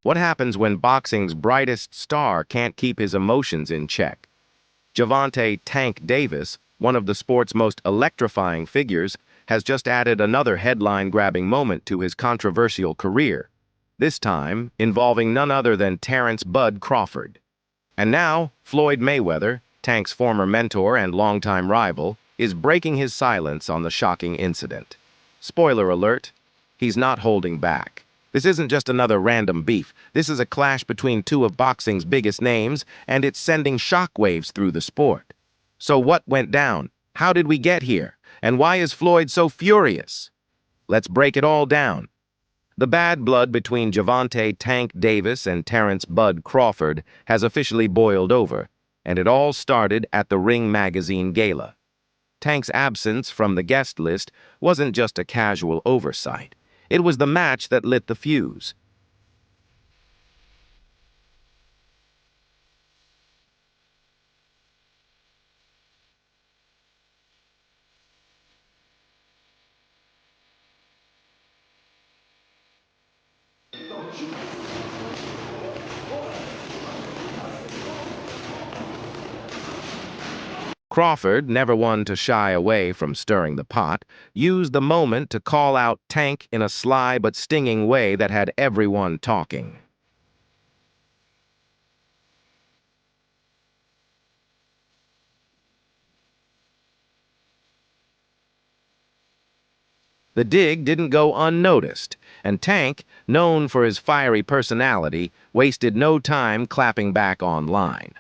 What happens when boxing's brightest star can't keep his emotions in check? Gervonta "Tank" Davis, one of the sport's most electrifying figures, has just added another headline-grabbing moment to his controversial career, this time involving none other than Terence "Bud" Crawford. And now, Floyd Mayweather, Tank's former mentor and longtime rival, is breaking his silence on the shocking incident. Spoiler alert, he's not holding back. This isn't just another random beef. This is a clash between two of boxing's biggest names, and it's sending shockwaves through the sport. So what went down? How did we get here? And why is Floyd so furious? Let's break it all down. The bad blood between Gervonta "Tank" Davis and Terence "Bud" Crawford has officially boiled over, and it all started at the Ring Magazine gala. Tank's absence from the guest list wasn't just a casual oversight. It was the match that lit the fuse. Crawford, never one to shy away from stirring the pot, used the moment to call out Tank in a sly but stinging way that had everyone talking. The dig didn't go unnoticed, and Tank, known for his fiery personality, wasted no time clapping back online.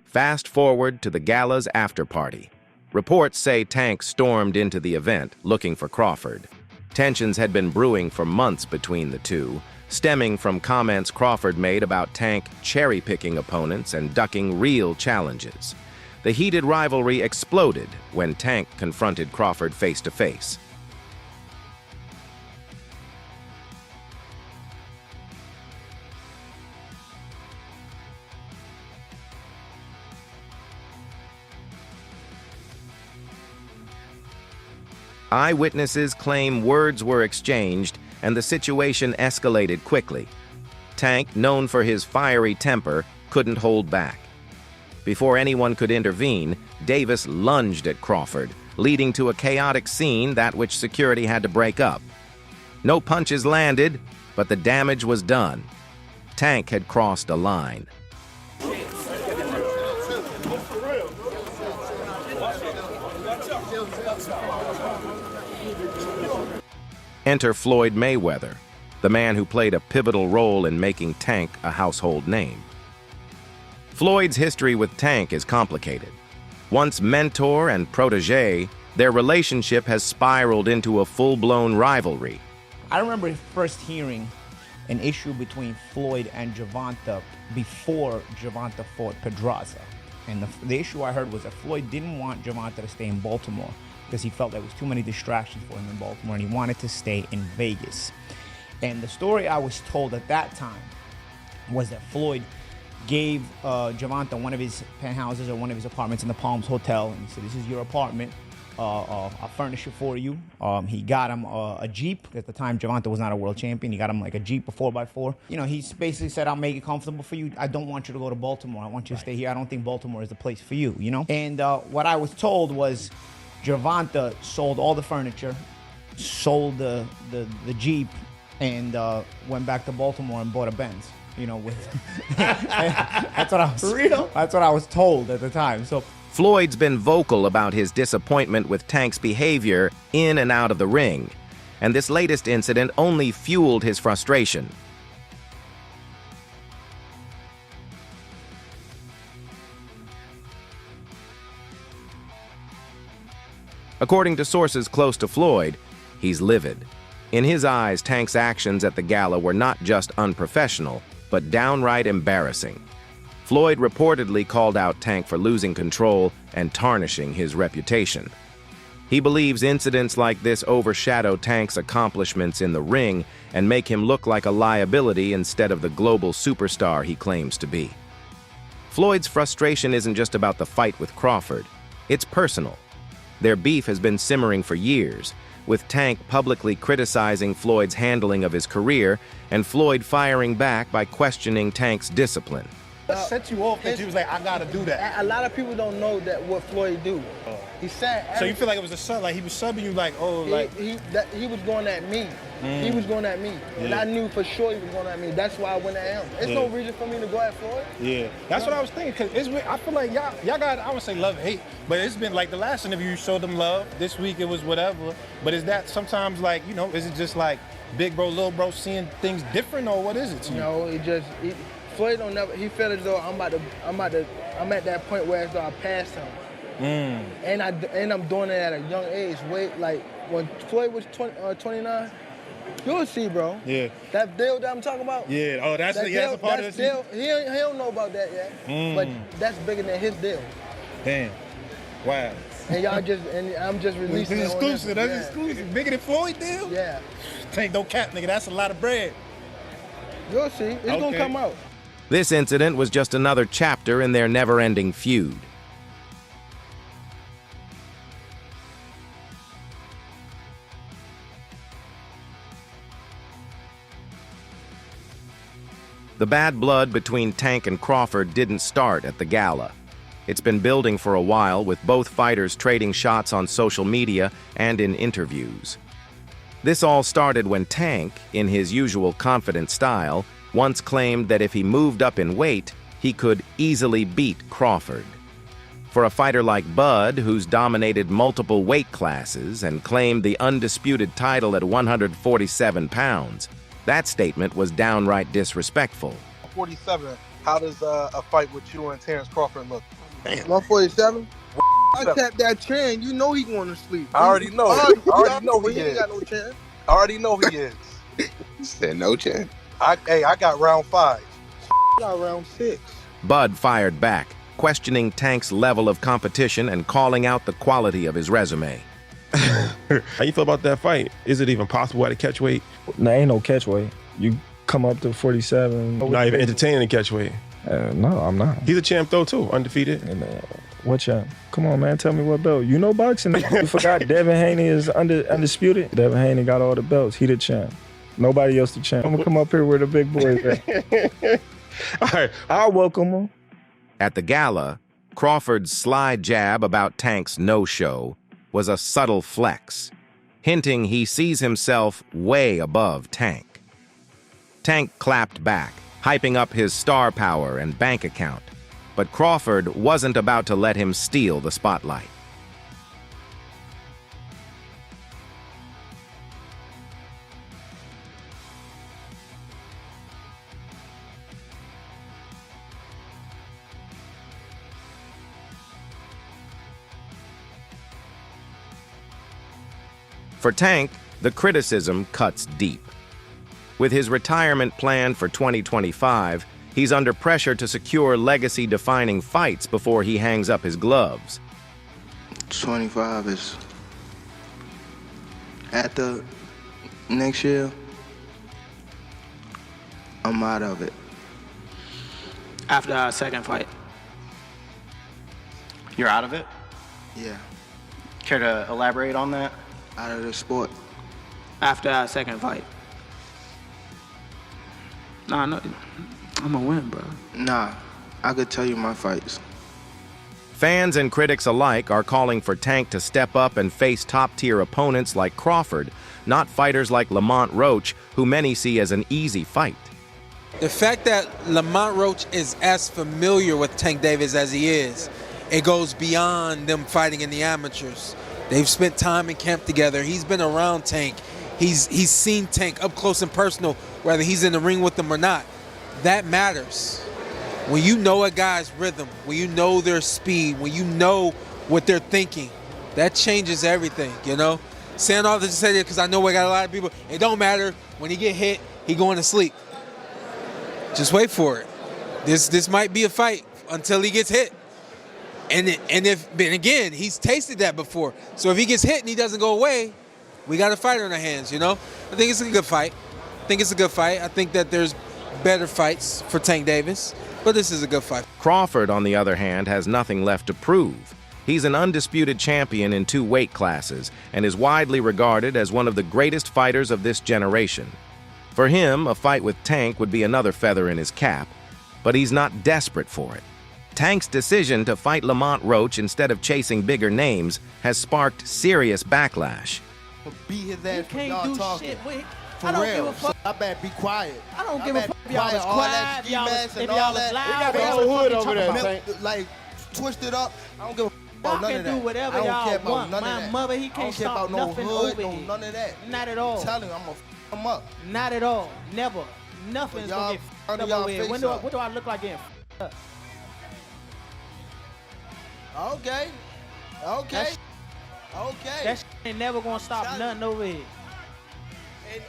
Fast forward to the gala's after-party. Reports say Tank stormed into the event looking for Crawford. Tensions had been brewing for months between the two, stemming from comments Crawford made about Tank cherry-picking opponents and ducking real challenges. The heated rivalry exploded when Tank confronted Crawford face-to-face. Eyewitnesses claim words were exchanged and the situation escalated quickly. Tank, known for his fiery temper, couldn't hold back. Before anyone could intervene, Davis lunged at Crawford, leading to a chaotic scene that which security had to break up. No punches landed, but the damage was done. Tank had crossed a line. Enter Floyd Mayweather, the man who played a pivotal role in making Tank a household name. Floyd's history with Tank is complicated. Once mentor and protege, their relationship has spiraled into a full-blown rivalry. I remember first hearing an issue between Floyd and Gervonta before Gervonta fought Pedraza. And the issue I heard was that Floyd didn't want Gervonta to stay in Baltimore because he felt there was too many distractions for him in Baltimore, and he wanted to stay in Vegas. And the story I was told at that time was that Floyd gave Gervonta one of his penthouses or one of his apartments in the Palms Hotel, and he said, "This is your apartment. I'll furnish it for you." He got him a Jeep. At the time, Gervonta was not a world champion. He got him like a Jeep, a 4x4. You know, he basically said, "I'll make it comfortable for you. I don't want you to go to Baltimore. I want you to stay here. I don't think Baltimore is the place for you," you know? And what I was told was Gervonta sold all the furniture, sold the Jeep, and went back to Baltimore and bought a Benz. You know, with that's what I was. For real? That's what I was told at the time. So Floyd's been vocal about his disappointment with Tank's behavior in and out of the ring, and this latest incident only fueled his frustration. According to sources close to Floyd, he's livid. In his eyes, Tank's actions at the gala were not just unprofessional, but downright embarrassing. Floyd reportedly called out Tank for losing control and tarnishing his reputation. He believes incidents like this overshadow Tank's accomplishments in the ring and make him look like a liability instead of the global superstar he claims to be. Floyd's frustration isn't just about the fight with Crawford. It's personal. Their beef has been simmering for years, with Tank publicly criticizing Floyd's handling of his career and Floyd firing back by questioning Tank's discipline. What set you off that you was like, I gotta do that? A lot of people don't know that what Floyd do. He said. So you feel like it was a sub, like he was subbing you, like, oh, like he was going at me. He was going at me, and I knew for sure he was going at me. That's why I went at him. There's no reason for me to go at Floyd. Yeah, that's what I was thinking. Cause it's, I feel like y'all got, I would say love hate, but it's been like the last interview you showed them love. This week it was whatever. But is that sometimes like, you know, is it just like big bro, little bro seeing things different, or what is it to you? No, Floyd don't never. He felt as though I'm at that point where as though I passed him. And I'm doing it at a young age. Wait, like when Floyd was 29, you'll see, bro. Yeah. That deal that I'm talking about. Yeah. Oh, that's a part of the deal. He don't know about that yet. But that's bigger than his deal. Damn. Wow. And I'm just releasing it. This is exclusive. That's exclusive. Bigger than Floyd deal? Yeah. Tank, don't cap, nigga. That's a lot of bread. You'll see. It's gonna come out. This incident was just another chapter in their never-ending feud. The bad blood between Tank and Crawford didn't start at the gala. It's been building for a while, with both fighters trading shots on social media and in interviews. This all started when Tank, in his usual confident style, once claimed that if he moved up in weight, he could easily beat Crawford. For a fighter like Bud, who's dominated multiple weight classes and claimed the undisputed title at 147 pounds, that statement was downright disrespectful. 47, how does a fight with you and Terence Crawford look? 147? I tapped that chin. You know he going to sleep. I already know. I already know he ain't is. got no chin. I already know he is. Said no chin. I got round 5. Got round 6. Bud fired back, questioning Tank's level of competition and calling out the quality of his resume. How you feel about that fight? Is it even possible at a catch weight? Nah, ain't no catch weight. You come up to 47. Not even entertaining the catch weight. No, I'm not. He's a champ though too, undefeated. And, what champ? Come on, man, tell me what belt. You know boxing. You forgot Devin Haney is undisputed. Devin Haney got all the belts. He the champ. Nobody else the champ. I'm gonna come up here where the big boys at. All right. I'll welcome him. At the gala, Crawford's sly jab about Tank's no-show was a subtle flex, hinting he sees himself way above Tank. Tank clapped back, hyping up his star power and bank account, but Crawford wasn't about to let him steal the spotlight. For Tank, the criticism cuts deep. With his retirement plan for 2025, he's under pressure to secure legacy-defining fights before he hangs up his gloves. 25 is at the next year. I'm out of it. After our second fight. You're out of it? Yeah, Care to elaborate on that? out of the sport. After our second fight. Nah, no, I'm gonna win, bro. Nah, I could tell you my fights. Fans and critics alike are calling for Tank to step up and face top-tier opponents like Crawford, not fighters like Lamont Roach, who many see as an easy fight. The fact that Lamont Roach is as familiar with Tank Davis as he is, it goes beyond them fighting in the amateurs. They've spent time in camp together. He's been around Tank. He's seen Tank up close and personal, whether he's in the ring with them or not. That matters. When you know a guy's rhythm, when you know their speed, when you know what they're thinking, that changes everything, you know? Saying all this to say that because I know we got a lot of people, it don't matter. When he get hit, he going to sleep. Just wait for it. This might be a fight until he gets hit. And again, he's tasted that before. So if he gets hit and he doesn't go away, we got a fighter in our hands, you know? I think it's a good fight. I think that there's better fights for Tank Davis. But this is a good fight. Crawford, on the other hand, has nothing left to prove. He's an undisputed champion in 2 weight classes and is widely regarded as one of the greatest fighters of this generation. For him, a fight with Tank would be another feather in his cap, but he's not desperate for it. Tank's decision to fight Lamont Roach instead of chasing bigger names has sparked serious backlash. Beat his ass for can't y'all do talking. shit with. For I don't real. give a fuck. I better be quiet. I don't give a fuck if y'all was all that quiet, if y'all was, ski if mask and y'all all was that. loud. They got or the y'all whole was hood fucking over there, talking Tank. about. Like, twisted up. I don't give a fuck Y'all about none can of do that. whatever I don't y'all care about want. none of My that. mother, he I don't can't care stop about no nothing hood, over no here. none of that. Not at all. I'm telling you, I'm gonna f him up. Not at all. Never. Nothing's But y'all gonna get under f***ed y'all up over here. face What do I look like getting f***ed up? Okay. Okay. Okay. That shit ain't never gonna stop nothing over here. And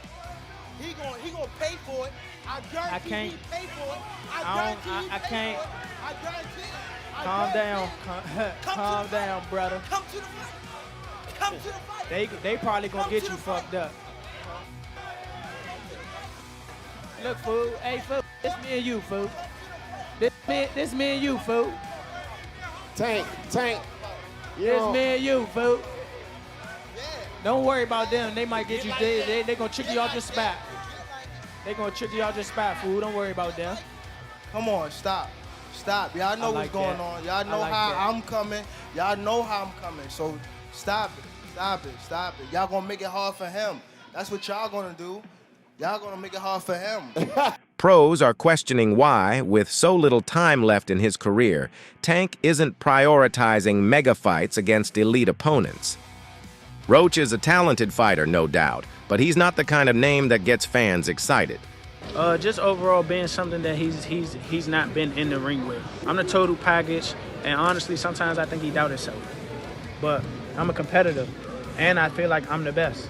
he gonna pay for it. I guarantee can't. he pay for it. I can't. I guarantee it. Calm down. Calm down, brother. Come to the fight. Come to the fight. They probably gonna get you fucked up. Look, fool. Hey, fool. This me and you, fool. This me and you, fool. Tank. This me and you, fool. Don't worry about them. They might get you. They gonna trick you off your spot. They gonna trick you off your spot, fool. Don't worry about them. Come on, stop. Y'all know what's going on. Y'all know how I'm coming. Y'all know how I'm coming. So stop it. Y'all gonna make it hard for him. That's what y'all gonna do. Y'all gonna make it hard for him. Pros are questioning why, with so little time left in his career, Tank isn't prioritizing mega fights against elite opponents. Roach is a talented fighter, no doubt, but he's not the kind of name that gets fans excited. Just overall being something that he's not been in the ring with. I'm the total package, and honestly, sometimes I think he doubts himself. But I'm a competitor, and I feel like I'm the best.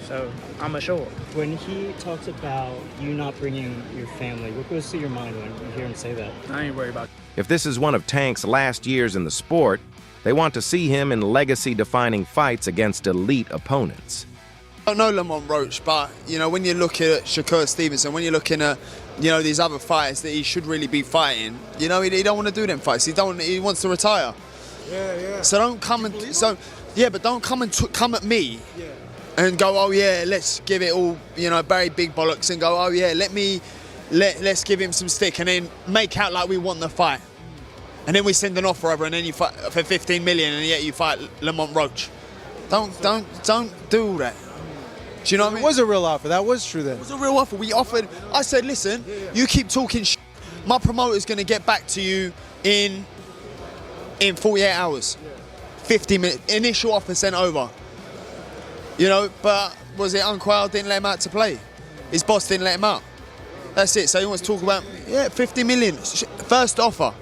So I'm a show up. When he talks about you not bringing your family, what goes through your mind when you hear him say that? I ain't worried about it. If this is one of Tank's last years in the sport, they want to see him in legacy-defining fights against elite opponents. I don't know Lamont Roach, but when you look at Shakur Stevenson, when you're looking at these other fighters that he should really be fighting, he don't want to do them fights. He wants to retire. Yeah. So don't come and but don't come and come at me. Yeah. And go, oh yeah, let's give it all, Barry Big Bollocks, and go, oh yeah, let's give him some stick, and then make out like we want the fight. And then we send an offer over, and then you fight for 15 million, and yet you fight Lamont Roach. Don't do all that. Do you know what I mean? It was a real offer. That was true then. It was a real offer. We offered. I said, listen, you keep talking shit. My promoter's going to get back to you in 48 hours. 50 minutes. Initial offer sent over. But was it Unquail didn't let him out to play? His boss didn't let him out. That's it. So he wants to talk about, 50 million. First offer.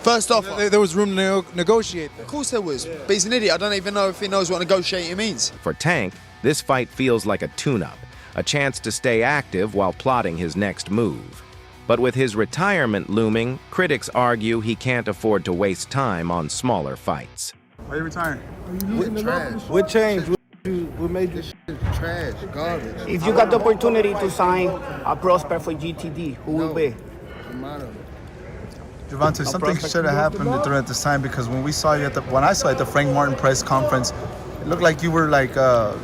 There was room to negotiate. Of course there was. But he's an idiot. I don't even know if he knows what negotiating means. For Tank, this fight feels like a tune-up, a chance to stay active while plotting his next move. But with his retirement looming, critics argue he can't afford to waste time on smaller fights. Are you retiring? What changed? What made this shit trash, garbage? If you got the opportunity to sign a prospect for GTD, who will be? Gervonta, something should have happened during this time, because when I saw you at the Frank Martin press conference, it looked like you were the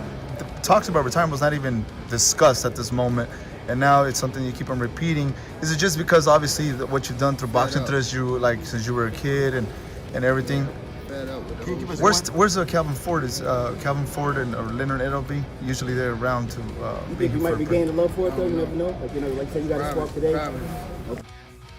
talks about retirement was not even discussed at this moment, and now it's something you keep on repeating. Is it just because obviously what you've done through boxing since you were a kid and everything? Where's Calvin Ford? Is Calvin Ford or Leonard Edelby? Usually they're around to. You think you might be gaining love for it though? You never know. Like say you got a swap today.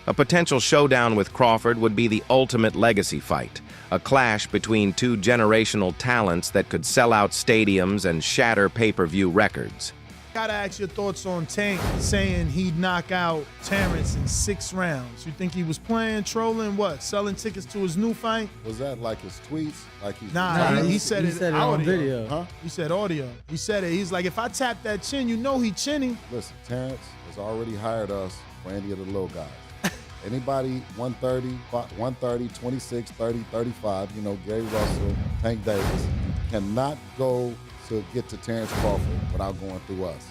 A potential showdown with Crawford would be the ultimate legacy fight, a clash between two generational talents that could sell out stadiums and shatter pay-per-view records. Gotta ask your thoughts on Tank saying he'd knock out Terrence in 6 rounds. You think he was playing, trolling, what? Selling tickets to his new fight? Was that like his tweets? Nah, he said it on video. Huh? He said audio. He said it. He's like, if I tap that chin, he chinning. Listen, Terrence has already hired us for any of the little guys. Anybody 130, 26, 30, 35, Gary Russell, Tank Davis, cannot go to get to Terence Crawford without going through us.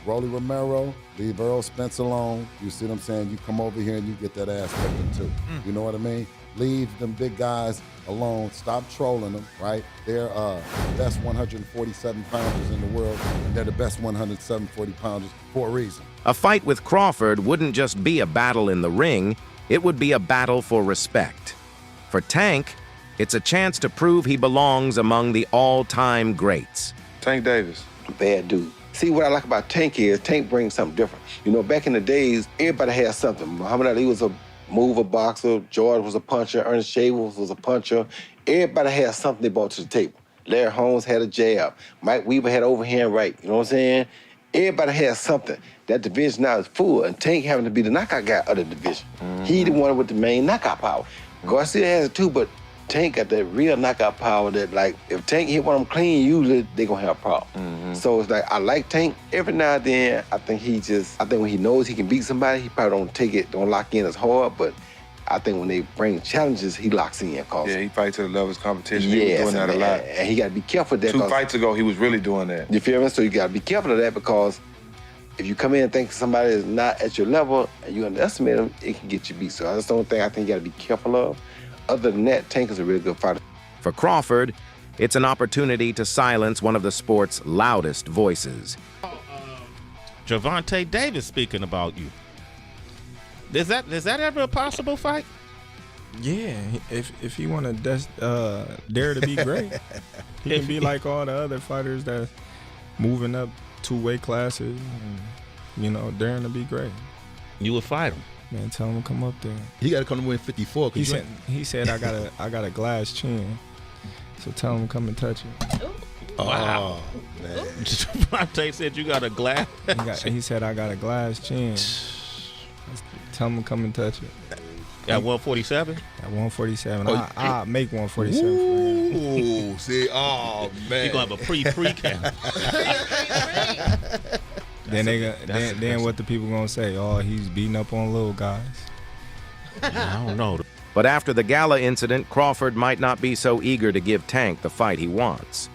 Rolly Romero, leave Earl Spence alone. You see what I'm saying? You come over here and you get that ass whipping too. You know what I mean? Leave them big guys alone. Stop trolling them, right? They're the best 147 pounders in the world, and they're the best 140 pounders for a reason. A fight with Crawford wouldn't just be a battle in the ring, it would be a battle for respect. For Tank, it's a chance to prove he belongs among the all-time greats. Tank Davis. Bad dude. See, what I like about Tank is Tank brings something different. You know, back in the days, everybody had something. Muhammad Ali was a mover boxer, George was a puncher, Ernest Shavers was a puncher. Everybody had something they brought to the table. Larry Holmes had a jab. Mike Weaver had overhand right. You know what I'm saying? Everybody has something. That division now is full, and Tank having to be the knockout guy of the division. He the one with the main knockout power. Garcia has it too, but Tank got that real knockout power that, like, if Tank hit one of them clean, usually they gonna have a problem. So it's like, I like Tank. Every now and then, I think when he knows he can beat somebody, he probably don't lock in as hard, but I think when they bring challenges, he locks in. Yeah, he fights to the level of his competition. He was doing that a lot. And he gotta be careful of that. 2 fights ago, he was really doing that. You feel me? So you gotta be careful of that, because if you come in and think somebody is not at your level and you underestimate them, it can get you beat. So that's the only thing I think you gotta be careful of. Other than that, Tank is a really good fighter. For Crawford, it's an opportunity to silence one of the sport's loudest voices. Gervonta Davis speaking about you. Is that ever a possible fight? Yeah, if he want to dare to be great, he can be like all the other fighters that's moving up 2 weight classes, and, you know, daring to be great. You would fight him. Man, tell him to come up there. He got to come to win 54. He said I got a glass chin, so tell him to come and touch it. Wow, man. Gervonta said you got a glass. He said I got a glass chin. Tell him to come and touch it. At 147? At 147. I'll make 147 for him. Ooh, see, oh, man. You're going to have a pre-camp. Then what the people gonna say? Oh, he's beating up on little guys. I don't know. But after the gala incident, Crawford might not be so eager to give Tank the fight he wants.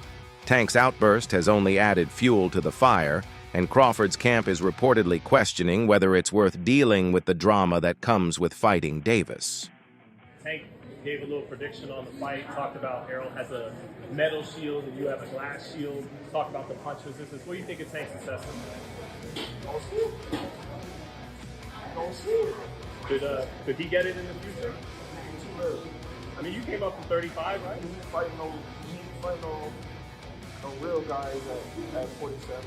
Tank's outburst has only added fuel to the fire, and Crawford's camp is reportedly questioning whether it's worth dealing with the drama that comes with fighting Davis. Tank gave a little prediction on the fight, talked about Errol has a metal shield and you have a glass shield, talked about the punch resistance. What do you think of Tank's assessment? Could he get it in the future? I mean, you came up from 35, right? He ain't fighting no real guys at 47.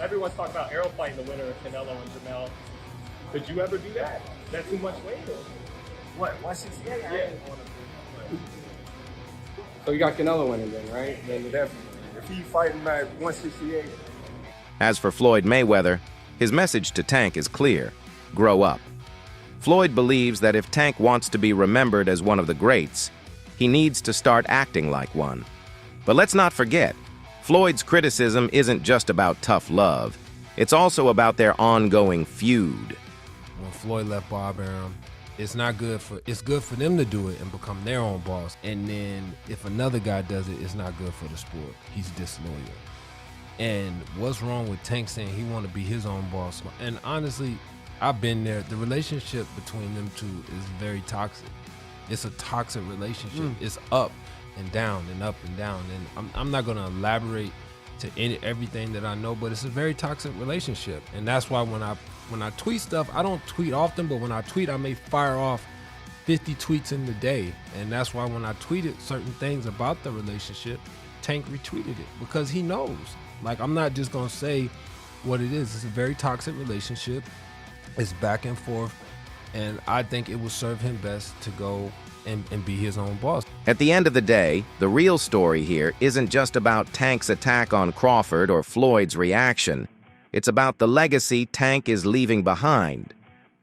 Everyone's talking about Errol fighting the winner of Canelo and Jamel. Could you ever do that? That's too much weight. What, 168? Yeah. I ain't want to do. So you got Canelo winning then, right? Then definitely. If he fighting at 168. As for Floyd Mayweather, his message to Tank is clear: grow up. Floyd believes that if Tank wants to be remembered as one of the greats, he needs to start acting like one. But let's not forget, Floyd's criticism isn't just about tough love. It's also about their ongoing feud. When Floyd left Bob Arum, it's good for them to do it and become their own boss. And then if another guy does it, it's not good for the sport. He's disloyal. And what's wrong with Tank saying he want to be his own boss? And honestly, I've been there. The relationship between them two is very toxic. It's a toxic relationship. It's up and down and up and down. And I'm not going to elaborate to everything that I know, but it's a very toxic relationship. And that's why when I tweet stuff, I don't tweet often, but when I tweet, I may fire off 50 tweets in the day. And that's why when I tweeted certain things about the relationship, Tank retweeted it because he knows. Like, I'm not just gonna say what it is. It's a very toxic relationship. It's back and forth. And I think it will serve him best to go and be his own boss. At the end of the day, the real story here isn't just about Tank's attack on Crawford or Floyd's reaction. It's about the legacy Tank is leaving behind.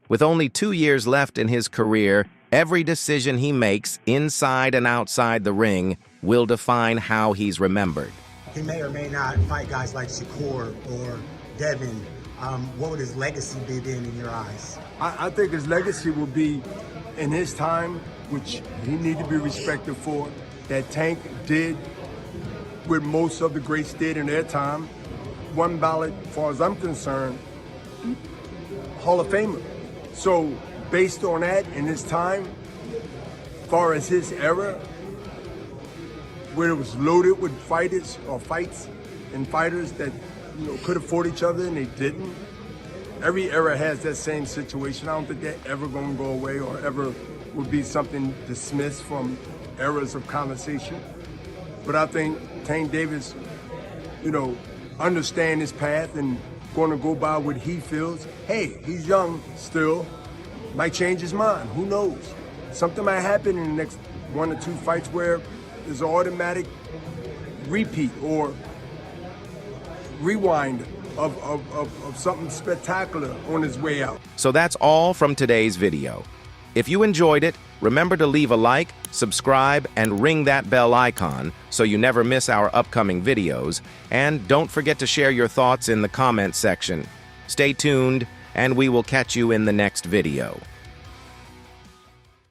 With only 2 years left in his career, every decision he makes inside and outside the ring will define how he's remembered. He may or may not fight guys like Shakur or Devin. What would his legacy be then in your eyes? I think his legacy will be in his time, which he need to be respected for, that Tank did what most of the greats did in their time. One ballot, as far as I'm concerned, Hall of Famer. So based on that in his time, as far as his era, where it was loaded with fighters or fights and fighters that could have fought each other and they didn't. Every era has that same situation. I don't think they're ever going to go away or ever would be something dismissed from eras of conversation. But I think Tank Davis, understand his path and going to go by what he feels. Hey, he's young still, might change his mind, who knows? Something might happen in the next 1 or 2 fights where there's an automatic repeat or rewind of something spectacular on his way out. So that's all from today's video. If you enjoyed it, remember to leave a like, subscribe, and ring that bell icon so you never miss our upcoming videos. And don't forget to share your thoughts in the comments section. Stay tuned, and we will catch you in the next video.